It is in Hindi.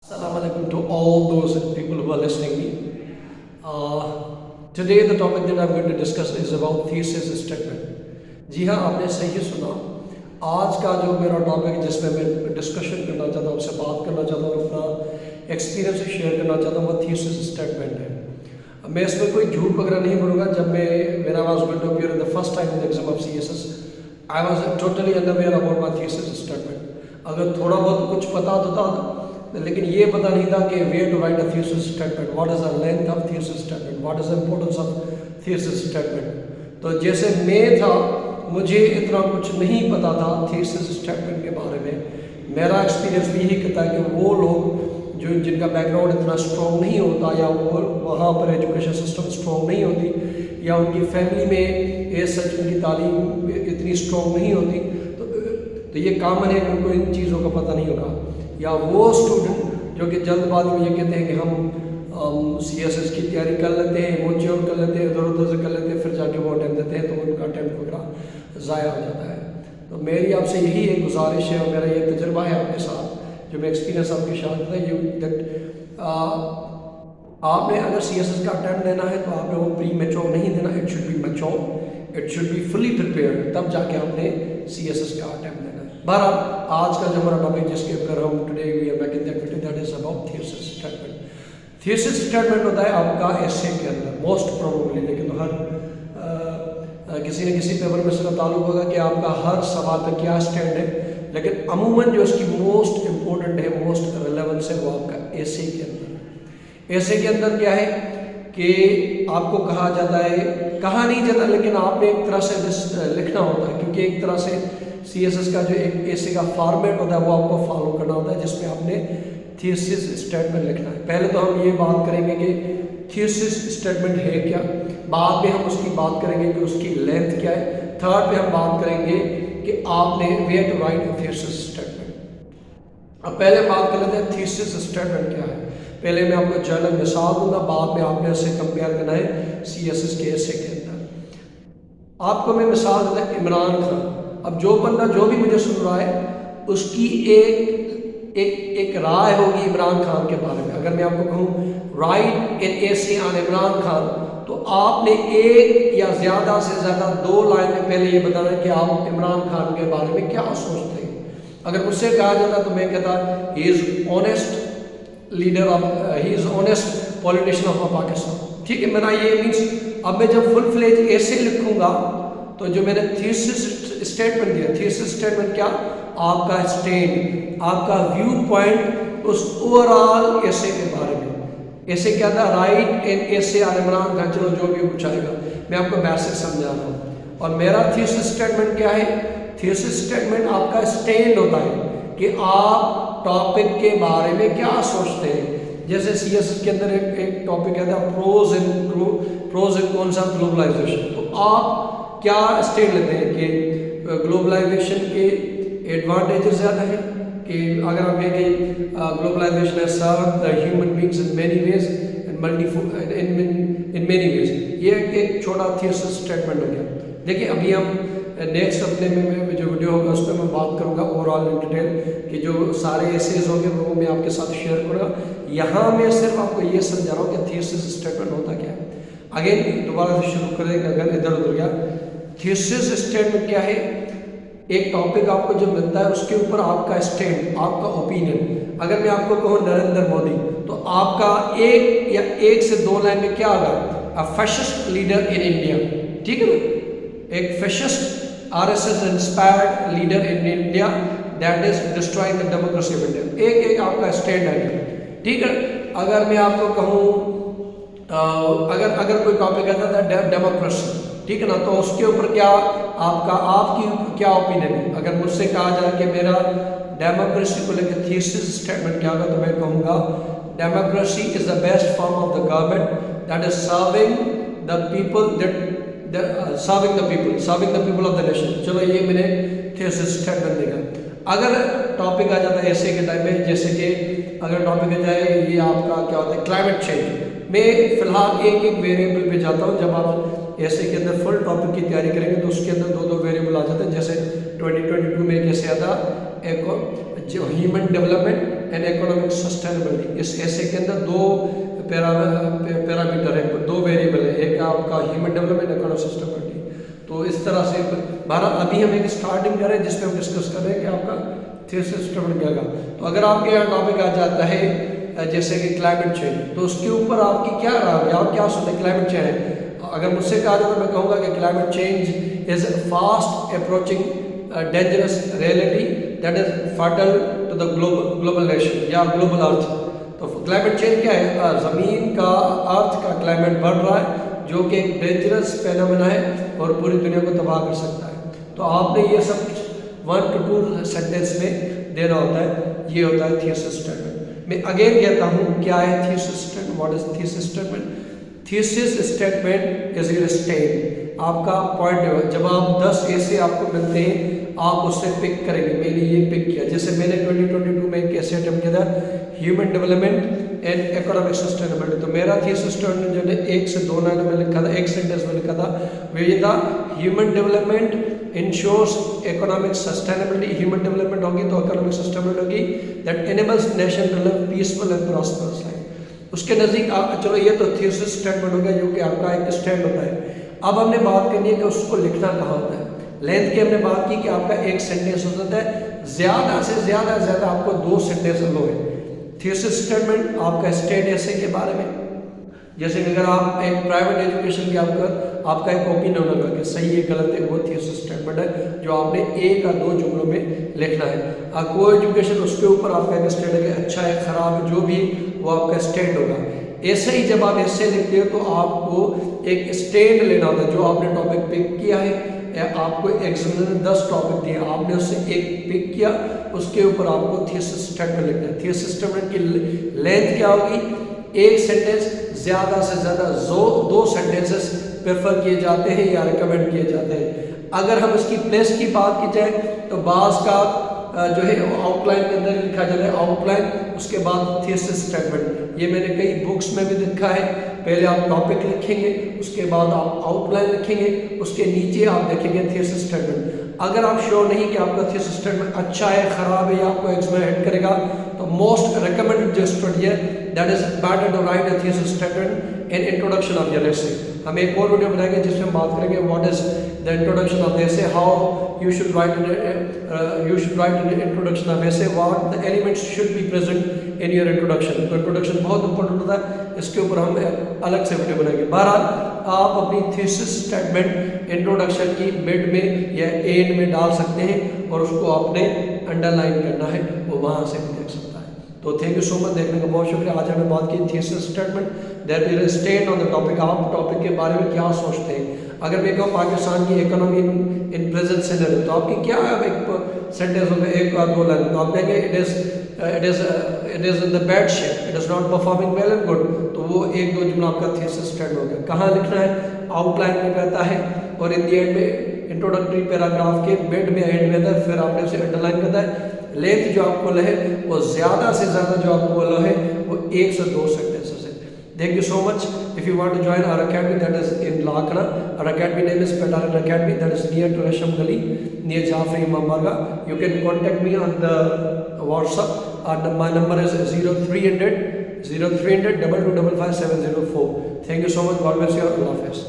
Assalamu alaikum to all those people who are listening me. Today the topic that I'm going to discuss is about thesis statement. जी हाँ, आपने सही सुना। आज का जो मेरा टॉपिक जिसमें मैं डिस्कशन करना चाहता हूँ, आपसे बात करना चाहता हूँ, अपना एक्सपीरियंस शेयर करना चाहता हूँ, वो थीसिस स्टेटमेंट है। मैं इसमें कोई झूठ वगैरह नहीं बोलूँगा। जब मैं when I was going to appear the first time in the exam of CSS, I was totally unaware about my thesis statement. अगर थोड़ा बहुत कुछ पता तो था, लेकिन ये पता नहीं था कि where to write a thesis statement, what is the length of thesis statement, what is the importance of thesis statement. तो जैसे मैं था, मुझे इतना कुछ नहीं पता था थीसिस स्टेटमेंट के बारे में। मेरा एक्सपीरियंस भी यही कहता है कि वो लोग जो जिनका बैकग्राउंड इतना स्ट्रॉन्ग नहीं होता, या वो वहाँ पर एजुकेशन सिस्टम स्ट्रॉन्ग नहीं होती, या उनकी फैमिली में ये सच उनकी तालीम इतनी स्ट्रॉन्ग नहीं होती, तो ये कॉमन है कि उनको इन चीज़ों का पता नहीं होगा। या वो स्टूडेंट जो कि जल्दबाजी में ये कहते हैं कि हम CSS की तैयारी कर लेते हैं, मोच्योर कर लेते हैं, इधर उधर से कर लेते हैं, फिर जाके वो अटैम्प्ट देते हैं तो उनका अटैम्प्ट वगैरह ज़ाया हो जाता है। तो मेरी आपसे यही एक गुजारिश है, और मेरा ये तजुर्बा है आपके साथ, जो मैं एक्सपीरियंस आपके साथ है, ये दैट आपने अगर CSS का अटैम्प्ट देना है तो आपने वो प्री मैच्योर नहीं देना। It should be mature, it should be fully prepared, तब जाके आपने CSS का अटैम्प्ट देना है। बहरहाल आज का जो हमारा टॉपिक जिसके ऊपर हम today we are making that video, that is about thesis statement. Thesis statement होता है आपका एसे के अंदर मोस्ट प्रोबेबली, लेकिन हर किसी न किसी पेपर में इसका ताल्लुक होगा कि आपका हर सवाल पर क्या स्टैंड है, लेकिन अमूमन जो इसकी मोस्ट इम्पोर्टेंट है, मोस्ट रिलेवेंस है, वो आपका एसे के अंदर। एसे के अंदर क्या है कि आपको कहा जाता है, कहा नहीं जाता, लेकिन आपने एक तरह से लिखना होता है, क्योंकि एक तरह से CSS का जो एक एसे का फॉर्मेट होता है वो आपको फॉलो करना होता है, जिसमें आपने थीसिस स्टेटमेंट लिखना है। पहले तो हम ये बात करेंगे कि थीसिस स्टेटमेंट है क्या, बाद में हम उसकी बात करेंगे कि उसकी लेंथ क्या है, थर्ड पे हम बात करेंगे कि आपने where to write thesis statement. अब पहले बात कर लेते हैं थीसिस स्टेटमेंट क्या है। पहले मैं आपको जनरल मिसाल दूंगा, बाद में आपने उससे कंपेयर करना है CSS के एसे के अंदर। आपको मैं मिसाल देता हूँ इमरान खान। अब जो बंदा जो भी मुझे सुन रहा है उसकी एक राय होगी इमरान खान के बारे में। अगर मैं आपको कहूँ right an essay on Imran Khan, तो आपने एक या ज़्यादा से ज़्यादा 2 लाइन में पहले ये बताना है कि आप इमरान खान के बारे में क्या सोचते हैं। अगर मुझसे कहा जाता तो मैं कहता he is honest leader of, he is honest politician of Pakistan. ठीक है, मेरा ये मीन्स अब मैं जब फुल फ्लेज ऐसे लिखूंगा तो जो मैंने थीसिस स्टेटमेंट दिया, थीसिस स्टेटमेंट क्या, आपका स्टैंड, आपका व्यू पॉइंट उस ओवरऑल ऐसे के बारे में। ऐसे क्या था, राइट एन ऐसे ऑन इमरान खान, चलो जो भी कुछ आएगा मैं आपको बेसिक समझा रहा हूँ। और मेरा थीसिस स्टेटमेंट क्या है, थीसिस स्टेटमेंट आपका स्टैंड होता है कि आप टॉपिक के बारे में क्या सोचते हैं। जैसे CSS के अंदर एक टॉपिक है pros and cons of globalization. तो आप क्या स्टैंड लेते हैं कि ग्लोबलाइजेशन के एडवांटेजेस ज़्यादा है, कि अगर हम कहें कि globalization has served the human beings in many ways in many ways. ये एक छोटा थीसिस स्टेटमेंट हो गया। देखिए अभी हम नेक्स्ट अपने में जो वीडियो होगा उस पर मैं बात करूंगा ओवरऑल इन डिटेल, कि जो सारे एसेज होंगे वो मैं आपके साथ शेयर करूँगा। यहाँ मैं सिर्फ आपको ये समझा रहा हूँ कि थीसिस स्टेटमेंट होता क्या है। अगेन दोबारा से शुरू करेंगे, अगर इधर उधर गया। थीसिस स्टेटमेंट क्या है, एक टॉपिक आपको जो मिलता है उसके ऊपर आपका स्टैंड, आपका ओपिनियन। अगर मैं आपको कहूँ नरेंद्र मोदी, तो आपका एक से 2 लाइन में क्या होगा, अ फैसिस्ट लीडर इन इंडिया। ठीक है ना, एक fascist RSS inspired leader in India that is destroying the democracy of India. एक आपका स्टैंड है। ठीक है, अगर मैं आपको कहूँ अगर कोई टॉपिक आता था डेमोक्रेसी, ठीक है ना, तो उसके ऊपर क्या आपकी क्या ओपिनियन है। अगर मुझसे कहा जाए कि मेरा डेमोक्रेसी को लेकर थीसिस स्टेटमेंट क्या होगा, तो मैं कहूँगा democracy is the best form of the government that is serving the people, serving the people of the nation. चलो ये मैंने थीसिस स्टेटमेंट देखा। अगर टॉपिक आ जाता है ऐसे के टाइम में, जैसे कि अगर टॉपिक आ जाए ये आपका क्या होता है क्लाइमेट चेंज, मैं फिलहाल एक वेरिएबल पे जाता हूँ। जब आप ऐसे के अंदर फुल टॉपिक की तैयारी करेंगे तो उसके अंदर 2 वेरिएबल आ जाते हैं। जैसे 2022 में कैसे आता एक जो human development and economic sustainability. इस ऐसे के अंदर दो पैरामीटर है, दो वेरिएबल है, एक आपका ह्यूमन डेवलपमेंट, इकोनॉमिक सस्टेनेबिलिटी। तो इस तरह से भारत अभी हम एक स्टार्टिंग करें जिसमें हम डिस्कस कर रहे हैं कि आपका थीसिस स्टेटमेंट क्या होगा। तो अगर आपके यहाँ टॉपिक आ जाता है जैसे कि क्लाइमेट चेंज, तो उसके ऊपर आपकी क्या राय, आप क्या सोचते हैं क्लाइमेट चेंज? अगर मुझसे कहा जाए तो मैं कहूँगा कि climate change is fast approaching dangerous reality that is फाटल टू द ग्लोबल नेशन या ग्लोबल अर्थ। तो क्लाइमेट चेंज क्या है? ज़मीन का, अर्थ का क्लाइमेट बढ़ रहा है जो कि एक डेंजरस फेनोमेना है और पूरी दुनिया को तबाह कर सकता है। तो आपने ये सब 1 to 2 सेंटेंस में देना होता है, ये होता है थीसिस स्टेटमेंट। मैं अगेन कहता हूँ क्या है thesis statement, what is thesis statement? Thesis statement is your stand, आपका पॉइंट है। जब आप 10 ऐसे आपको मिलते हैं आप उससे पिक करेंगे, मैंने ये पिक किया। जैसे मैंने 2022 में एक ऐसे अटेम्प्ट किया था, human development and economic sustainability. तो मेरा थीसिस स्टेटमेंट जो है 1 से 2 लाइन में लिखा था, एक सेंटेंस में लिखा था, वो ये था human development ensures economic sustainability. Human development होगी तो इकोनॉमिक सस्टेनेबिलिटी होगी, that enables nation to live peaceful and prosperous life. उसके नज़दीक चलो ये तो थीसिस स्टेटमेंट हो गया जो कि आपका एक स्टैंड होता है। अब हमने बात करनी है कि उसको लिखना कहाँ होता है। लेंथ की हमने बात की कि आपका एक सेंटेंस हो जाता है, ज़्यादा से ज़्यादा आपको 2 सेंटेंस लो है। थीसिस स्टेटमेंट आपका स्टेट ऐसे के बारे में, जैसे कि अगर आप एक प्राइवेट एजुकेशन के आपका एक ओपिनियन होगा कि सही है गलत है, वो थीसिस स्टेटमेंट है जो आपने 1 या 2 जुमलों में लिखना है। को एजुकेशन उसके ऊपर आपका एक स्टेट है कि अच्छा है खराब है जो भी, वो आपका स्टेट होगा। ऐसे ही जब आप ऐसे लिखते हो तो आपको एक स्टैंड लेना होता है। जो आपने टॉपिक पिक किया है, आपको एग्जामिनर ने 10 टॉपिक दिए, आपने उससे एक पिक किया, उसके ऊपर आपको थीसिस स्टेटमेंट लिखना है। थीसिस स्टेटमेंट की लेंथ क्या होगी? एक सेंटेंस, ज़्यादा से ज़्यादा 2 सेंटेंसेस प्रेफर किए जाते हैं या रिकमेंड किए जाते हैं। अगर हम इसकी प्लेस की बात की जाए तो बास का जो है आउटलाइन के अंदर लिखा जाता है आउटलाइन, उसके बाद थीसिस स्टेटमेंट। ये मैंने कई बुक्स में भी लिखा है। पहले आप टॉपिक लिखेंगे, उसके बाद आप आउटलाइन लिखेंगे, उसके नीचे आप देखेंगे थीसिस स्टेटमेंट। अगर आप श्योर नहीं कि आपका थीसिस स्टेटमेंट अच्छा है खराब है या आपको एग्जाम हेड करेगा, तो मोस्ट रिकमेंडेड जो स्टडी है that is better to write a thesis statement in introduction of your essay. हम एक और वीडियो बनाएंगे जिसमें हम बात करेंगे what is the introduction of essay, how you should write in introduction of essay, what the elements should be present in your introduction. तो इंट्रोडक्शन बहुत इंपॉर्टेंट होता है, इसके ऊपर हम अलग से वीडियो बनाएंगे। बहरहाल आप अपनी थीसिस स्टेटमेंट इंट्रोडक्शन की मिड में या एंड में डाल सकते हैं और उसको आपने अंडरलाइन करना है, वो वहाँ से भी देख सकता है। तो थैंक यू सो मच, देखने का बहुत शुक्रिया। आज हमने बात की thesis statement, that is stand on the topic. आप टॉपिक के बारे में क्या सोचते हैं? अगर मैं कहूँ पाकिस्तान की इकोनॉमी इन प्रेजेंट सिनेरियो, तो आपकी क्या एक सेंटेंस होगा, 1 या 2 लाइन। तो आप कहेंगे it is in the bad shape, it is not performing well and good. तो वो 1-2 जुमला आपका थीसिस स्टेटमेंट हो गया। कहाँ लिखना है? आउटलाइन में कहता है और इन दी एंड में इंट्रोडक्टरी पैराग्राफ के मिड में एंड में था, फिर आपने उसे अंडरलाइन करता है। लेंथ जो आपको है वो ज़्यादा से ज़्यादा जो आपको है वो 1 से 2 सेंटेंसेस है। Thank you so much. If you want to join our academy, that is in Lakna. Our academy name is Petaran Academy. That is near to Resham Gali, near Jafri Imam Barga. You can contact me on the WhatsApp. My number is 0300 2255 704. Thank you so much. God bless you. Allah Hafiz.